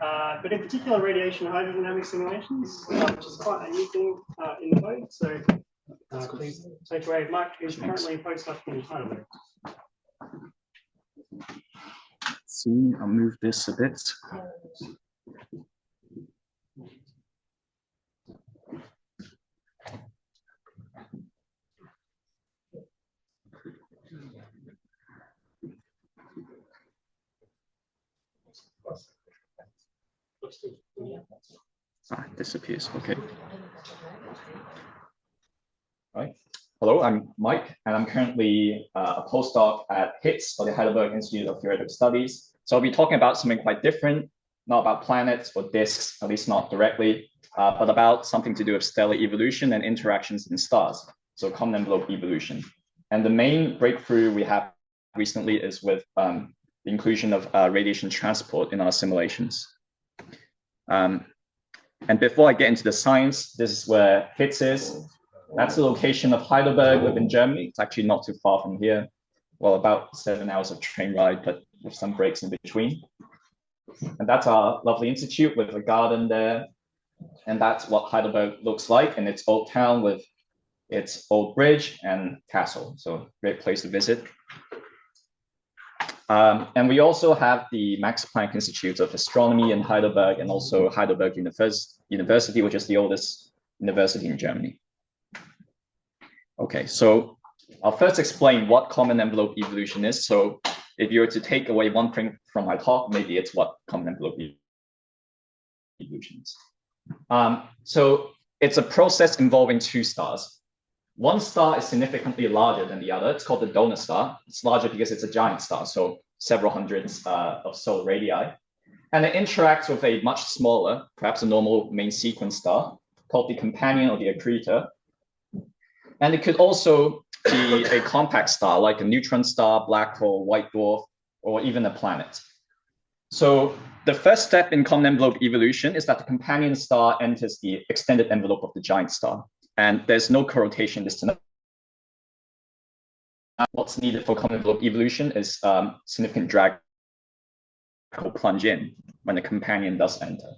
but in particular radiation-hydrodynamic simulations, which is quite a new thing in the code. So please take away. Mike is currently postdoc in Heidelberg. See, I'll move this a bit. It disappears. Okay. Right. Hello, I'm Mike, and I'm currently a postdoc at HITS, or the Heidelberg Institute of Theoretical Studies. So I'll be talking about something quite different, not about planets or disks, at least not directly, but about something to do with stellar evolution and interactions in stars, so common envelope evolution. And the main breakthrough we have recently is with the inclusion of radiation transport in our simulations. And before I get into the science, this is where HITS is. That's the location of Heidelberg within Germany. It's actually not too far from here. Well, about 7 hours of train ride, but with some breaks in between. And that's our lovely institute with a garden there. And that's what Heidelberg looks like in its old town with its old bridge and castle. So great place to visit. And we also have the Max Planck Institute of Astronomy in Heidelberg, and also Heidelberg University, which is the oldest university in Germany. Okay, so I'll first explain what common envelope evolution is. So if you were to take away one thing from my talk, maybe it's what common envelope evolution is. So it's a process involving two stars. One star is significantly larger than the other. It's called the donor star. It's larger because it's a giant star, so several hundreds of solar radii. And it interacts with a much smaller, perhaps a normal main sequence star, called the companion or the accretor. And it could also be a compact star, like a neutron star, black hole, white dwarf, or even a planet. So the first step in common envelope evolution is that the companion star enters the extended envelope of the giant star. And there's no co-rotation distance. What's needed for common envelope evolution is significant drag plunge in when the companion does enter.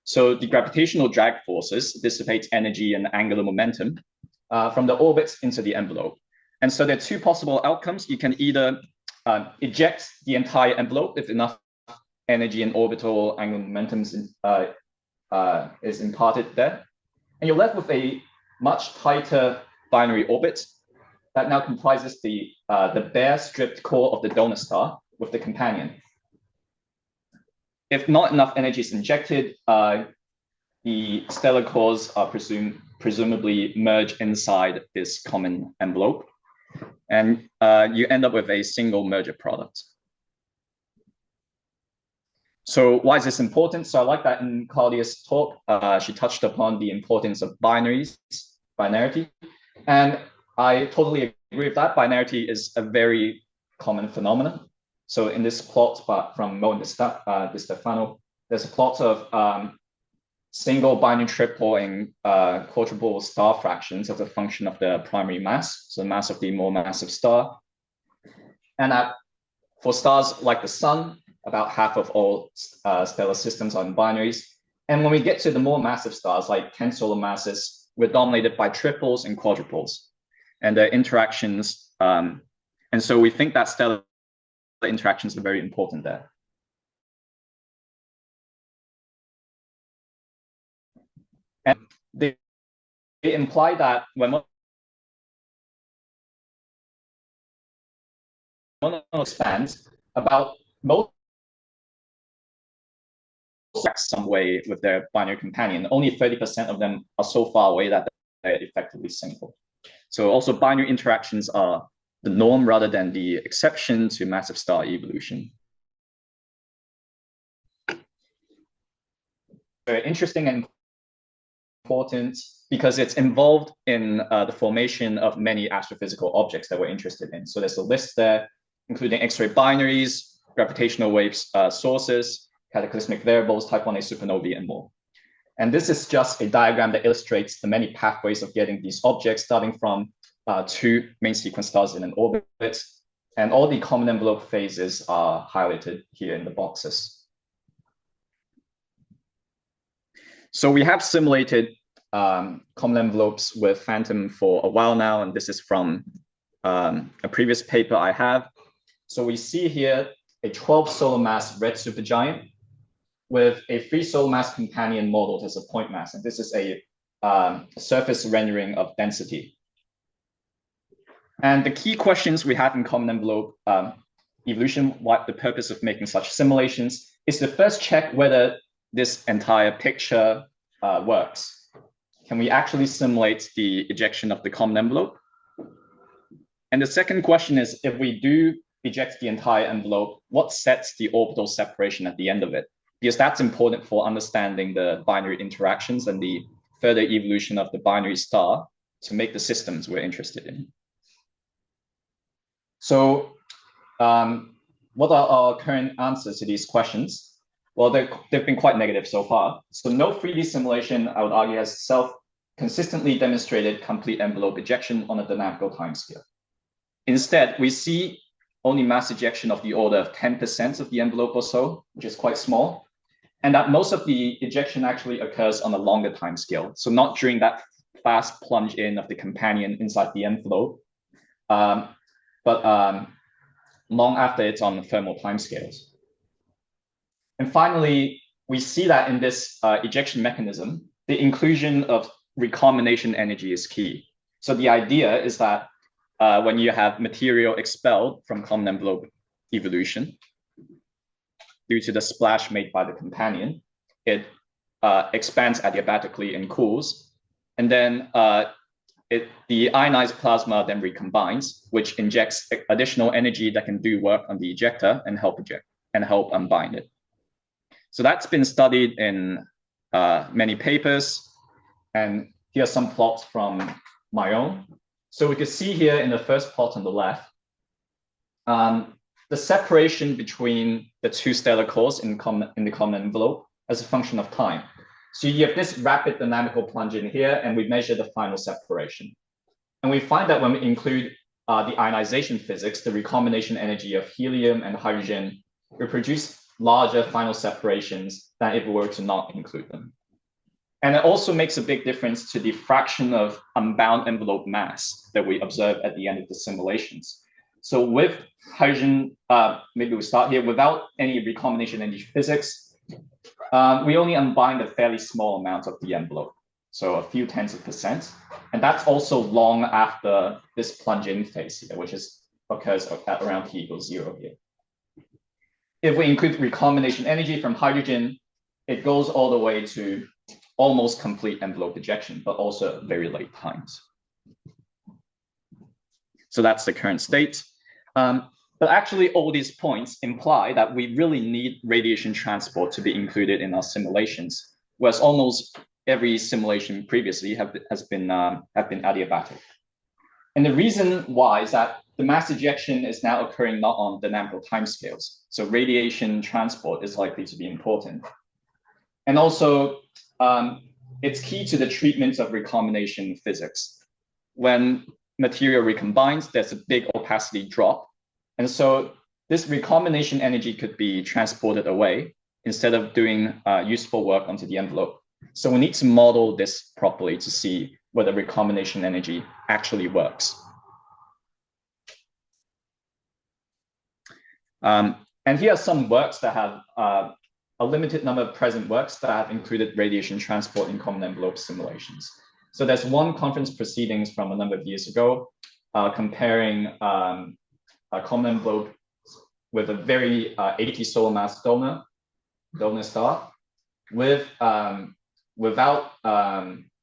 So the gravitational drag forces dissipate energy and angular momentum from the orbits into the envelope. And so there are two possible outcomes. You can either eject the entire envelope if enough energy and orbital angular momentum is imparted there. And you're left with a much tighter binary orbit that now comprises the bare stripped core of the donor star with the companion. If not enough energy is injected, the stellar cores are presumably merge inside this common envelope, and you end up with a single merger product. So why is this important? So I like that in Claudia's talk, she touched upon the importance of binarity. And I totally agree with that. Binarity is a very common phenomenon. So in this plot from Mo and Di Stefano, there's a plot of single, binary, triple, and quadruple star fractions as a function of the primary mass, so the mass of the more massive star. And for stars like the sun, about half of all stellar systems are in binaries. And when we get to the more massive stars, like 10 solar masses, we're dominated by triples and quadruples. And the interactions, and so we think that stellar interactions are very important there. And they imply that when one expands, about most some way with their binary companion. Only 30% of them are so far away that they're effectively single. So also binary interactions are the norm rather than the exception to massive star evolution. Very interesting and important because it's involved in the formation of many astrophysical objects that we're interested in. So there's a list there, including X-ray binaries, gravitational waves sources, cataclysmic variables, type 1a supernovae, and more. And this is just a diagram that illustrates the many pathways of getting these objects, starting from two main sequence stars in an orbit. And all the common envelope phases are highlighted here in the boxes. So we have simulated common envelopes with phantom for a while now, and this is from a previous paper I have. So we see here a 12 solar mass red supergiant with a 3 solar mass companion modeled as a point mass, and this is a surface rendering of density. And the key questions we have in common envelope evolution, what the purpose of making such simulations, is to first check whether this entire picture works. Can we actually simulate the ejection of the common envelope? And the second question is, if we do eject the entire envelope, what sets the orbital separation at the end of it? Because that's important for understanding the binary interactions and the further evolution of the binary star to make the systems we're interested in. So what are our current answers to these questions? Well, they've been quite negative so far. So no 3D simulation, I would argue, has consistently demonstrated complete envelope ejection on a dynamical timescale. Instead, we see only mass ejection of the order of 10% of the envelope or so, which is quite small. And that most of the ejection actually occurs on a longer timescale. So not during that fast plunge in of the companion inside the envelope, but long after it's on the thermal timescales. And finally, we see that in this ejection mechanism, the inclusion of recombination energy is key. So the idea is that when you have material expelled from common envelope evolution due to the splash made by the companion, it expands adiabatically and cools. And then the ionized plasma then recombines, which injects additional energy that can do work on the ejector and help unbind it. So that's been studied in many papers. And here are some plots from my own. So we could see here in the first plot on the left, the separation between the two stellar cores in the common envelope as a function of time. So you have this rapid dynamical plunge in here, and we measure the final separation. And we find that when we include the ionization physics, the recombination energy of helium and hydrogen, we produce larger final separations than if we were to not include them. And it also makes a big difference to the fraction of unbound envelope mass that we observe at the end of the simulations. So with hydrogen, maybe we start here, without any recombination energy physics, we only unbind a fairly small amount of the envelope, so a few tenths of %. And that's also long after this plunge-in phase here, which occurs at around t equals 0 here. If we include recombination energy from hydrogen, it goes all the way to almost complete envelope ejection, but also at very late times. So that's the current state. But actually, all these points imply that we really need radiation transport to be included in our simulations, whereas almost every simulation previously have been adiabatic. And the reason why is that the mass ejection is now occurring not on dynamical timescales. So radiation transport is likely to be important. And also, it's key to the treatment of recombination physics. When material recombines, there's a big opacity drop. And so this recombination energy could be transported away instead of doing useful work onto the envelope. So we need to model this properly to see whether recombination energy actually works. And here are some works that have a limited number of present works that have included radiation transport in common envelope simulations. So there's one conference proceedings from a number of years ago comparing a common envelope with a very 80 solar mass donor star without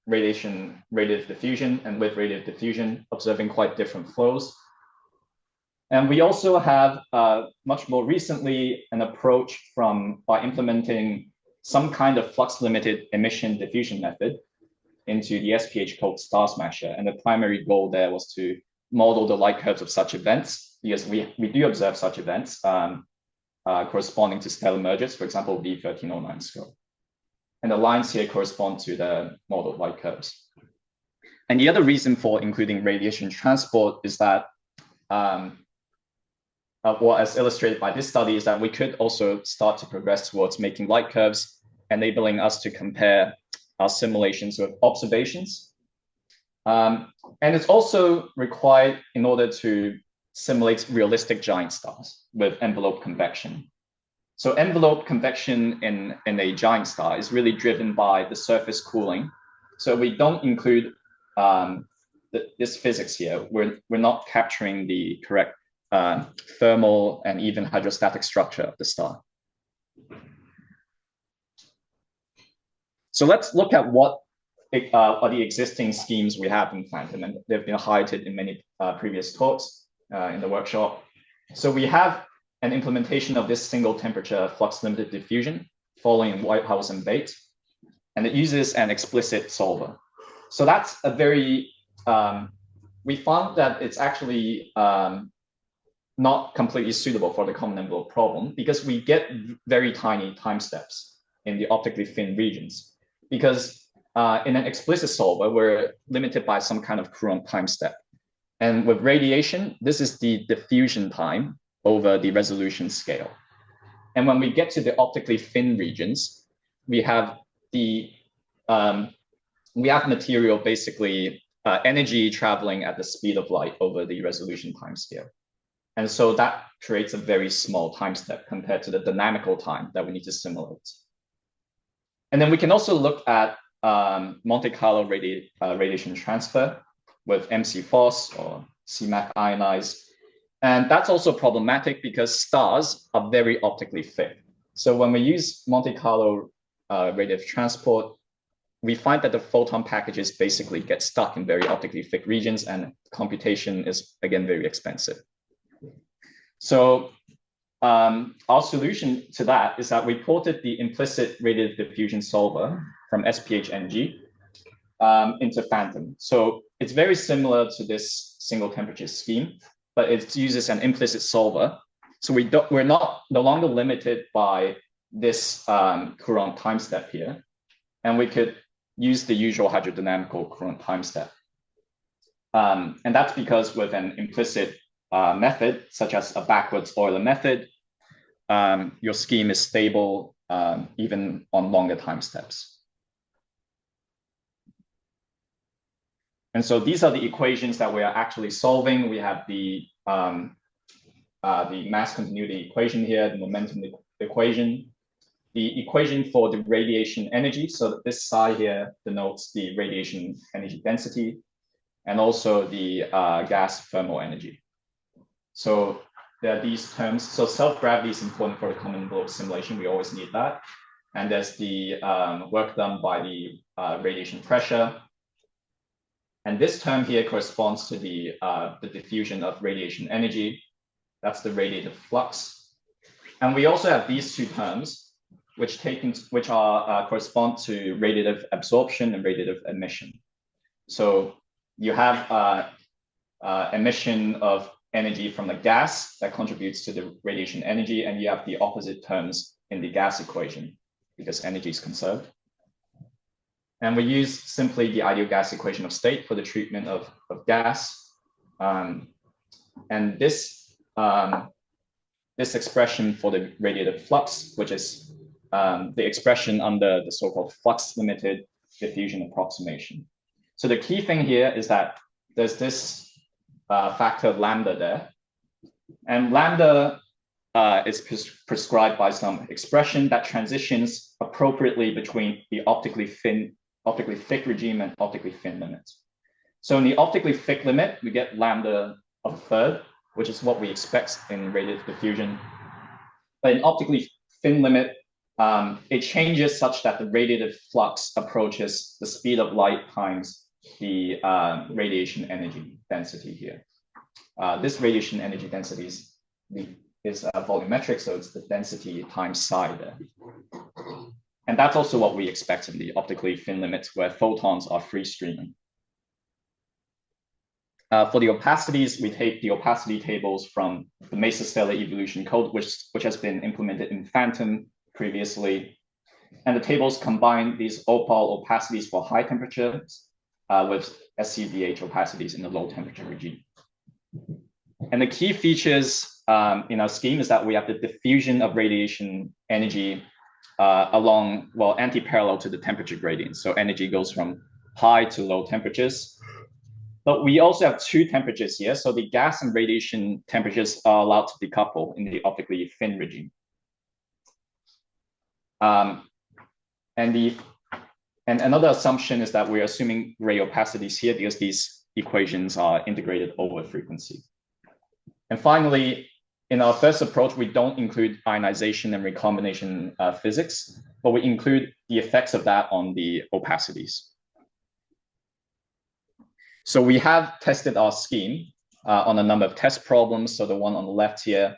radiative diffusion and with radiative diffusion, observing quite different flows. And we also have much more recently an approach by implementing some kind of flux-limited emission diffusion method into the SPH called Star Smasher. And the primary goal there was to model the light curves of such events, because we do observe such events corresponding to stellar mergers, for example, V1309 scope. And the lines here correspond to the modeled light curves. And the other reason for including radiation transport is that, as illustrated by this study, is that we could also start to progress towards making light curves, enabling us to compare our simulations with observations. And it's also required in order to simulate realistic giant stars with envelope convection. So envelope convection in a giant star is really driven by the surface cooling. So we don't include this physics here. We're not capturing the correct thermal and even hydrostatic structure of the star. So let's look at what are the existing schemes we have in Phantom, and they've been highlighted in many previous talks in the workshop. So we have an implementation of this single temperature flux-limited diffusion following Whitehouse and Bate, and it uses an explicit solver. So that's a very, we found that it's actually not completely suitable for the common envelope problem because we get very tiny time steps in the optically thin regions. Because in an explicit solver, we're limited by some kind of Courant time step. And with radiation, this is the diffusion time over the resolution scale. And when we get to the optically thin regions, we have material basically energy traveling at the speed of light over the resolution time scale. And so that creates a very small time step compared to the dynamical time that we need to simulate. And then we can also look at Monte Carlo radiation transfer with MC-FOS or CMAC ionized. And that's also problematic because stars are very optically thick. So when we use Monte Carlo radiative transport, we find that the photon packages basically get stuck in very optically thick regions, and computation is, again, very expensive. So our solution to that is that we ported the implicit radiative diffusion solver from SPH-NG into Phantom. So it's very similar to this single temperature scheme, but it uses an implicit solver. So we're no longer limited by this Courant time step here, and we could use the usual hydrodynamical Courant time step. And that's because with an implicit method, such as a backwards Euler method, your scheme is stable even on longer time steps. And so these are the equations that we are actually solving. We have the mass continuity equation here, the momentum equation, the equation for the radiation energy. So this psi here denotes the radiation energy density, and also the gas thermal energy. So there are these terms. So self-gravity is important for the common envelope simulation. We always need that. And there's the work done by the radiation pressure. And this term here corresponds to the diffusion of radiation energy. That's the radiative flux. And we also have these two terms, which correspond to radiative absorption and radiative emission. So you have emission of energy from the gas that contributes to the radiation energy, and you have the opposite terms in the gas equation because energy is conserved. And we use simply the ideal gas equation of state for the treatment of gas. And this expression for the radiative flux, which is the expression under the so-called flux-limited diffusion approximation. So the key thing here is that there's this factor lambda there. And lambda is prescribed by some expression that transitions appropriately between the optically thick regime and optically thin limits. So in the optically thick limit, we get lambda of a third, which is what we expect in radiative diffusion. But in optically thin limit, it changes such that the radiative flux approaches the speed of light times the radiation energy density here. This radiation energy density is volumetric, so it's the density times psi there. And that's also what we expect in the optically thin limits where photons are free streaming. For the opacities, we take the opacity tables from the mesostellar evolution code, which has been implemented in Phantom previously. And the tables combine these opal opacities for high temperatures with SCVH opacities in the low temperature regime. And the key features in our scheme is that we have the diffusion of radiation energy along, well, anti-parallel to the temperature gradient. So energy goes from high to low temperatures. But we also have two temperatures here. So the gas and radiation temperatures are allowed to decouple in the optically thin regime. And another assumption is that we're assuming ray opacities here because these equations are integrated over frequency. And finally, in our first approach, we don't include ionization and recombination physics, but we include the effects of that on the opacities. So we have tested our scheme on a number of test problems. So the one on the left here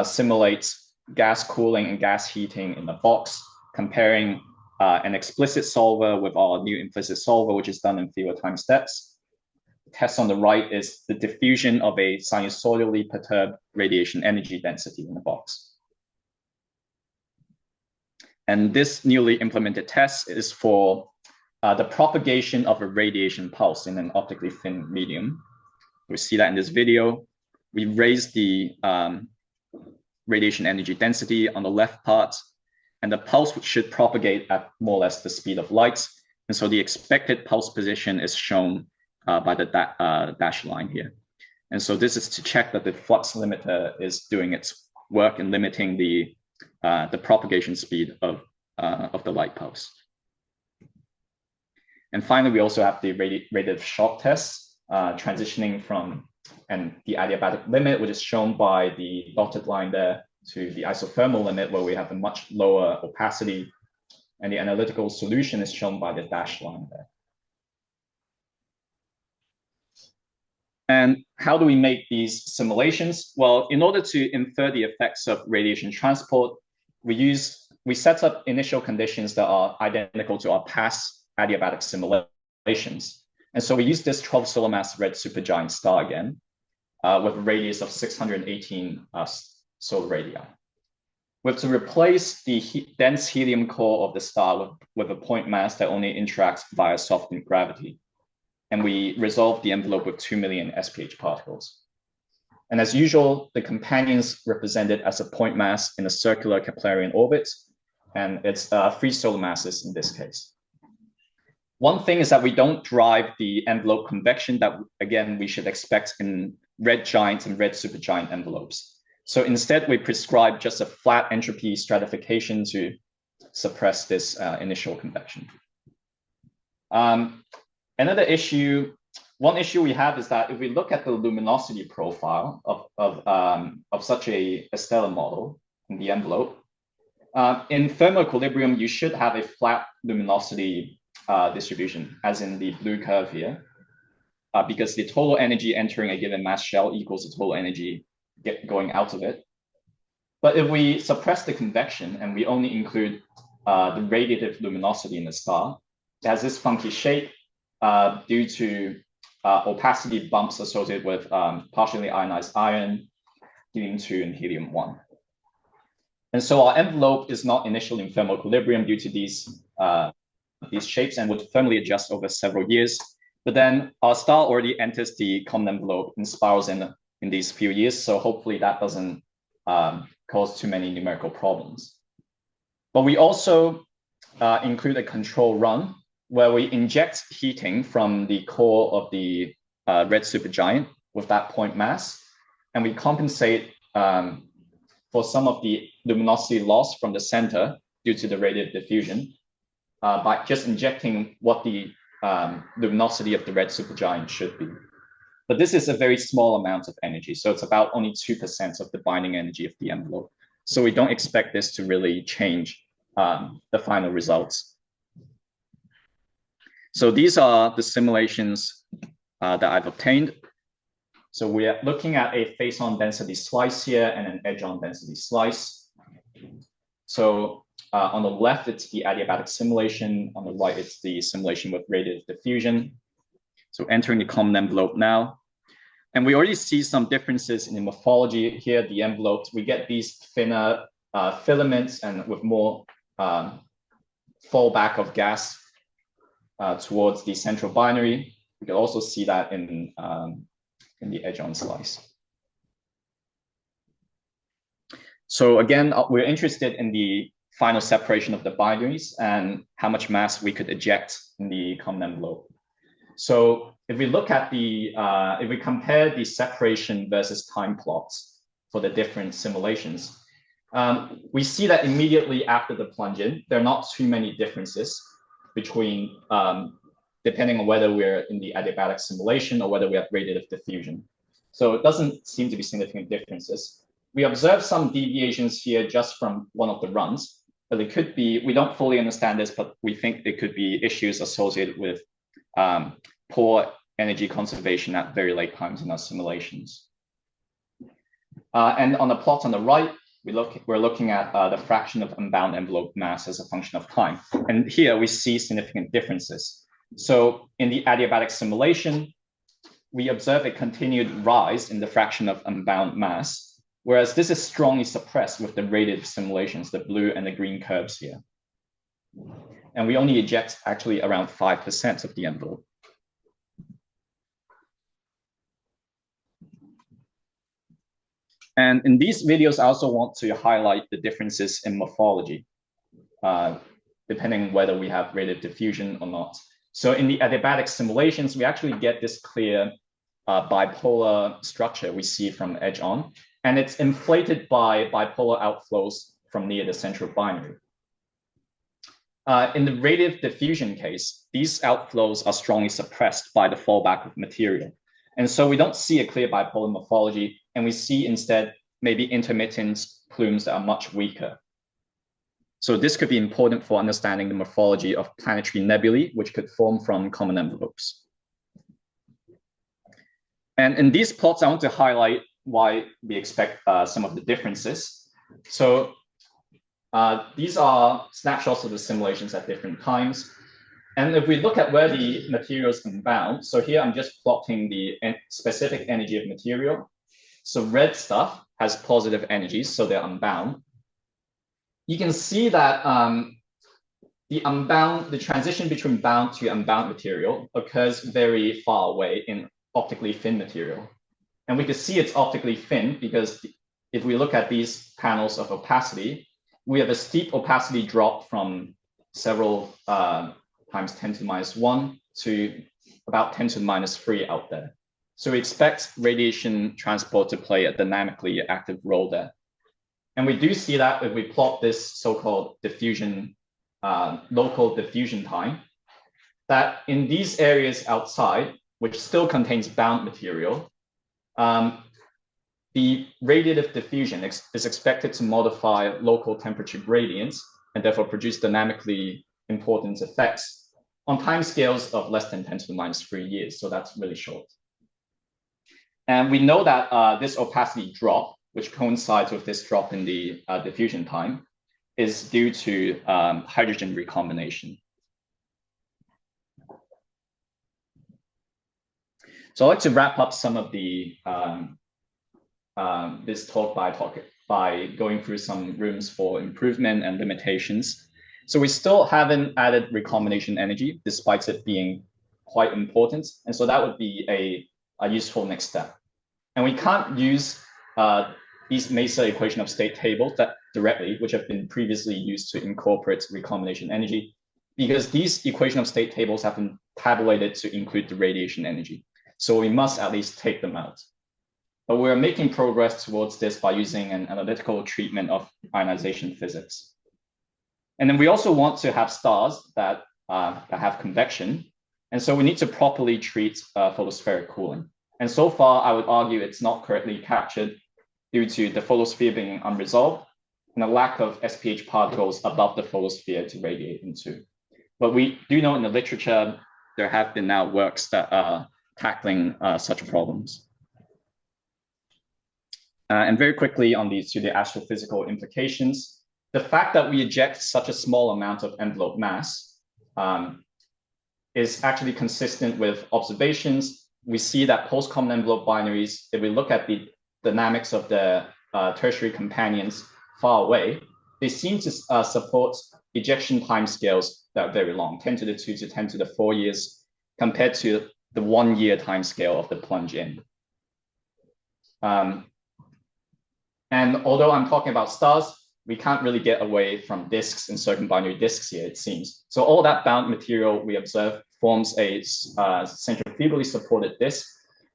simulates gas cooling and gas heating in the box, comparing an explicit solver with our new implicit solver, which is done in fewer time steps. The test on the right is the diffusion of a sinusoidally perturbed radiation energy density in the box. And this newly implemented test is for the propagation of a radiation pulse in an optically thin medium. We see that in this video. We raise the radiation energy density on the left part, and the pulse should propagate at more or less the speed of light. And so the expected pulse position is shown by the dashed line here. And so this is to check that the flux limiter is doing its work in limiting the propagation speed of the light pulse. And finally, we also have the radiative shock test, transitioning from the adiabatic limit, which is shown by the dotted line there, to the isothermal limit, where we have a much lower opacity. And the analytical solution is shown by the dashed line there. And how do we make these simulations? Well, in order to infer the effects of radiation transport, we set up initial conditions that are identical to our past adiabatic simulations. And so we use this 12 solar mass red supergiant star again, with a radius of 618 solar radii. We have to replace the dense helium core of the star with a point mass that only interacts via softened gravity. And we resolve the envelope with 2 million SPH particles. And as usual, the companions represented as a point mass in a circular Keplerian orbit, and it's 3 solar masses in this case. One thing is that we don't drive the envelope convection that, again, we should expect in red giant and red supergiant envelopes. So instead, we prescribe just a flat entropy stratification to suppress this initial convection. One issue we have is that if we look at the luminosity profile of such a stellar model in the envelope, in thermal equilibrium, you should have a flat luminosity distribution, as in the blue curve here, because the total energy entering a given mass shell equals the total energy going out of it. But if we suppress the convection and we only include the radiative luminosity in the star, it has this funky shape due to opacity bumps associated with partially ionized iron, helium-2 and helium-1. And so our envelope is not initially in thermal equilibrium due to these shapes and would thermally adjust over several years. But then our star already enters the common envelope and spirals in these few years. So hopefully that doesn't cause too many numerical problems. But we also include a control run where we inject heating from the core of the red supergiant with that point mass. And we compensate for some of the luminosity loss from the center due to the radiative diffusion by just injecting what the luminosity of the red supergiant should be. But this is a very small amount of energy. So it's about only 2% of the binding energy of the envelope. So we don't expect this to really change the final results. So these are the simulations that I've obtained. So we are looking at a face-on density slice here and an edge-on density slice. So on the left, it's the adiabatic simulation. On the right, it's the simulation with radiative diffusion. So entering the common envelope now. And we already see some differences in the morphology here, the envelopes. We get these thinner filaments and with more fallback of gas towards the central binary. We can also see that in the edge-on slice. So again, we're interested in the final separation of the binaries and how much mass we could eject in the common envelope. So if we look at if we compare the separation versus time plots for the different simulations, we see that immediately after the plunge-in, there are not too many differences between, depending on whether we're in the adiabatic simulation or whether we have radiative diffusion. So it doesn't seem to be significant differences. We observe some deviations here just from one of the runs, but it could be, we don't fully understand this, but we think it could be issues associated with poor energy conservation at very late times in our simulations. And on the plot on the right, we're looking at the fraction of unbound envelope mass as a function of time. And here we see significant differences. So in the adiabatic simulation, we observe a continued rise in the fraction of unbound mass, whereas this is strongly suppressed with the radiative simulations, the blue and the green curves here. And we only eject actually around 5% of the envelope. And in these videos, I also want to highlight the differences in morphology, depending on whether we have radiative diffusion or not. So in the adiabatic simulations, we actually get this clear bipolar structure we see from edge on, and it's inflated by bipolar outflows from near the central binary. In the radiative diffusion case, these outflows are strongly suppressed by the fallback of material. And so we don't see a clear bipolar morphology, and we see instead maybe intermittent plumes that are much weaker. So this could be important for understanding the morphology of planetary nebulae, which could form from common envelopes. And in these plots, I want to highlight why we expect some of the differences. So these are snapshots of the simulations at different times. And if we look at where the material is unbound, so here I'm just plotting the specific energy of material. So red stuff has positive energies, so they're unbound. You can see that the transition between bound to unbound material occurs very far away in optically thin material. And we can see it's optically thin because if we look at these panels of opacity, we have a steep opacity drop from several times 10 to the minus 1 to about 10 to the minus 3 out there. So we expect radiation transport to play a dynamically active role there. And we do see that if we plot this so-called diffusion, local diffusion time, that in these areas outside, which still contains bound material, the radiative diffusion is expected to modify local temperature gradients and therefore produce dynamically important effects on timescales of less than 10 to the minus 3 years. So that's really short. And we know that this opacity drop, which coincides with this drop in the diffusion time, is due to hydrogen recombination. So I'd like to wrap up some of the this talk by going through some rooms for improvement and limitations. So we still haven't added recombination energy, despite it being quite important. And so that would be a useful next step. And we can't use these Mesa equation of state tables that directly, which have been previously used to incorporate recombination energy, because these equation of state tables have been tabulated to include the radiation energy. So we must at least take them out. But we're making progress towards this by using an analytical treatment of ionization physics. And then we also want to have stars that have convection. And so we need to properly treat photospheric cooling. And so far, I would argue it's not correctly captured due to the photosphere being unresolved and a lack of SPH particles above the photosphere to radiate into. But we do know in the literature, there have been now works that are tackling such problems. And very quickly on these to the astrophysical implications, the fact that we eject such a small amount of envelope mass is actually consistent with observations. We see that post-common envelope binaries, if we look at the dynamics of the tertiary companions far away, they seem to support ejection timescales that are very long, 10 to the 2 to 10 to the 4 years, compared to the 1 year timescale of the plunge-in. And although I'm talking about stars, we can't really get away from disks and circumbinary disks here, it seems. So all that bound material we observe forms a centrifugally supported disk.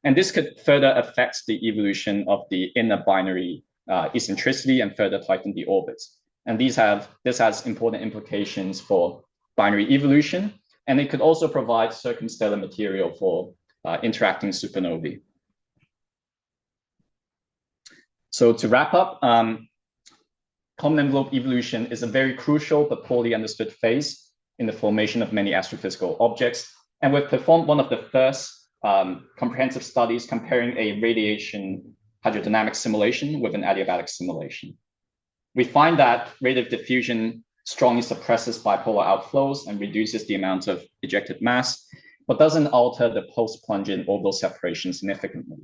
And this could further affect the evolution of the inner binary eccentricity and further tighten the orbits. And this has important implications for binary evolution. And it could also provide circumstellar material for interacting supernovae. So to wrap up, common envelope evolution is a very crucial but poorly understood phase in the formation of many astrophysical objects. And we've performed one of the first comprehensive studies comparing a radiation-hydrodynamic simulation with an adiabatic simulation. We find that radiative diffusion strongly suppresses bipolar outflows and reduces the amount of ejected mass, but doesn't alter the post-plunging orbital separation significantly.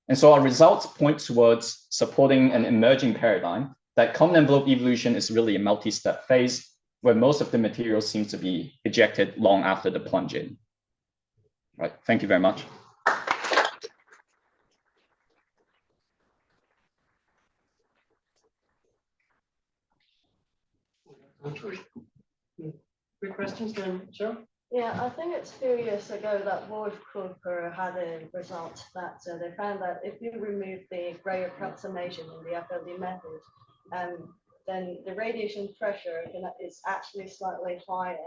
And so our results point towards supporting an emerging paradigm that common envelope evolution is really a multi-step phase where most of the material seems to be ejected long after the plunge-in. Right, thank you very much. Quick questions then, Cheryl? Yeah, I think it's a few years ago that Wolf Cooper had a result that they found that if you remove the Gray approximation in the FLD method, then the radiation pressure is actually slightly higher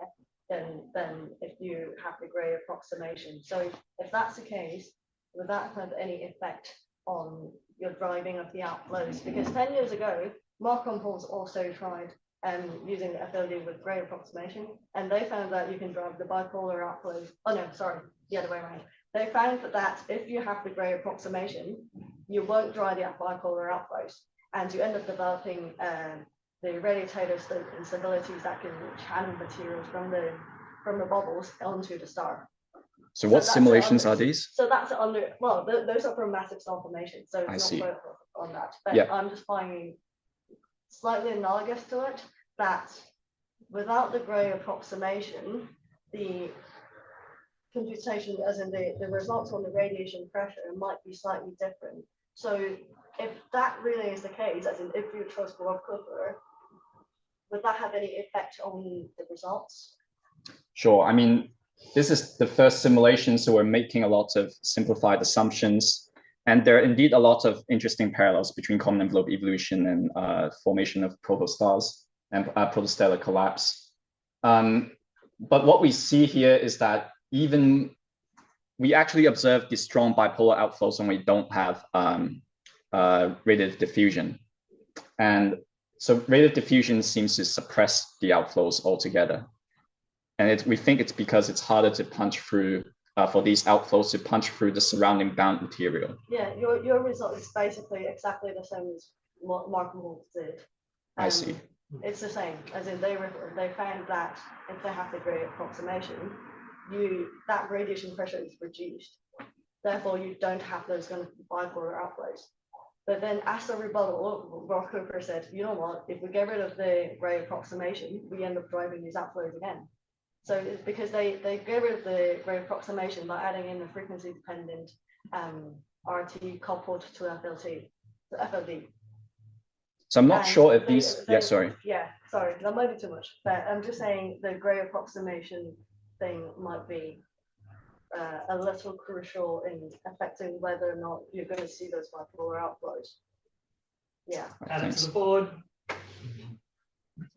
than if you have the Gray approximation. So if that's the case, would that have any effect on your driving of the outflows? Because 10 years ago, Mark Compols also tried using the FLD with Gray approximation, and they found that you can drive the bipolar outflows. Oh no, sorry, the other way around. They found that if you have the Gray approximation, you won't drive the bipolar outflows, and you end up developing the radiator instabilities that can channel materials from the bubbles onto the star. So what simulations are these? So that's under, well, those are from massive star formation, so it's not on that. But yeah. I'm just finding slightly analogous to it, that without the Gray approximation, the computation, as in the results on the radiation pressure, might be slightly different. So if that really is the case, as in if you trust Rob Cooper, would that have any effect on the results? Sure. I mean, this is the first simulation, so we're making a lot of simplified assumptions. And there are indeed a lot of interesting parallels between common envelope evolution and formation of protostars and protostellar collapse. But what we see here is that even we actually observe these strong bipolar outflows when we don't have radiative diffusion. And so radiative diffusion seems to suppress the outflows altogether. And we think it's because it's harder to punch through for these outflows to punch through the surrounding bound material. Yeah, your result is basically exactly the same as what Mark Moore did. I see. It's the same, as in they found that if they have the Gray approximation, that radiation pressure is reduced. Therefore, you don't have those kind of bipolar outflows. But then as a rebuttal, Rob Cooper said, you know what, if we get rid of the Gray approximation, we end up driving these outflows again. So it's because they get rid of the Gray approximation by adding in the frequency dependent RT coupled to FLD. So I'm not sure if these, sorry. Yeah, sorry, that might be too much. But I'm just saying the Gray approximation thing might be a little crucial in affecting whether or not you're going to see those bipolar outflows. Yeah. Add to the board.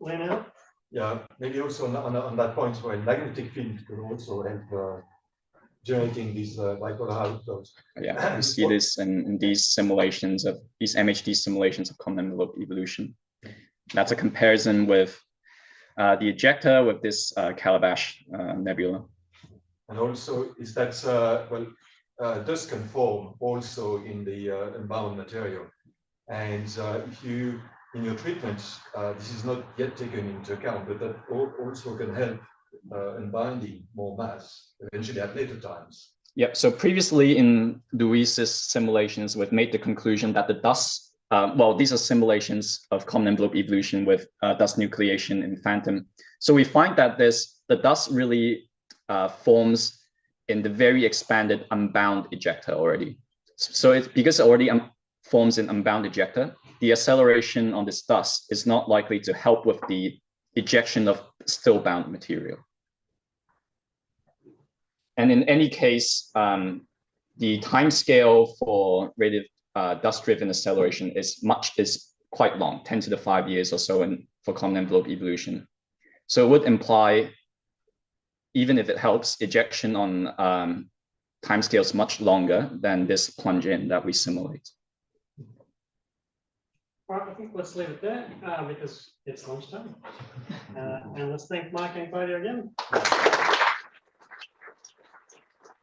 Lena? Yeah, maybe also on that point where magnetic field could also help generating these bipolar outflows. Yeah, we see this in these simulations of these MHD simulations of common envelope evolution. That's a comparison with the ejector with this Calabash nebula. And also is that does conform also in the unbound material. And if you in your treatment, this is not yet taken into account, but that also can help unbinding more mass eventually at later times. Yep. So previously in Luis's simulations, we've made the conclusion that the dust, these are simulations of common envelope evolution with dust nucleation in phantom. So we find that the dust really forms in the very expanded unbound ejector already. So it's because it already forms in unbound ejector. the acceleration on this dust is not likely to help with the ejection of still bound material. And in any case, the time scale for radiative dust-driven acceleration is quite long, 10 to the 5 years or so for common envelope evolution. So it would imply, even if it helps, ejection on timescales much longer than this plunge in that we simulate. All right, I think let's leave it there because it's lunchtime. And let's thank Mike and Claudia again.